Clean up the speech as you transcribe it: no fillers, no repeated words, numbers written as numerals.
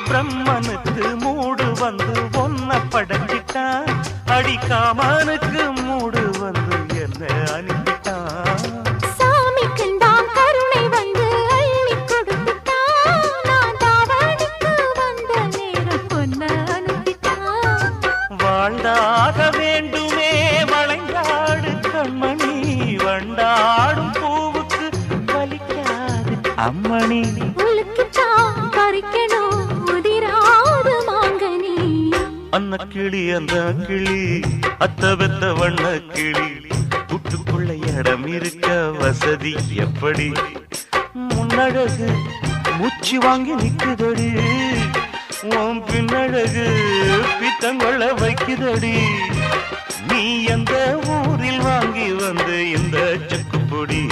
பிரம்மனுக்கு மூடு வந்து ஒன்ன படைச்சிட்டான், அடிக்காமனுக்கு மூடு வந்து என்ன அனுப்பிட்டான். சாமிக்கு தான் கருணை வந்து அள்ளி கொடுத்துட்டான், நான் தாவணிக்கு வந்த நேரம் பொன்ன அனுப்பிட்டான். வாழ்ந்தாக வேண்டுமே வளைந்தாடு கண்மணி, வண்டாடும் பூவுக்கு வலிக்காது அம்மணி. உலுக்குத்தான் பறிக்கணும் உதிராது மாங்கனி. அன்ன கிளி அந்த கிளி அத்த பெத்த வண்ண கிளி, கூட்டுக்குள்ள இடம் இருக்க வசதி எப்படி? முன்னழகு மூச்சு வாங்கி நிக்குதடி, உன் பின்னழகு பித்தங்கொள்ள வைக்குதடி. நீ எந்த ஊரில் வாங்கி வந்து இந்த செக்குப்பொடி?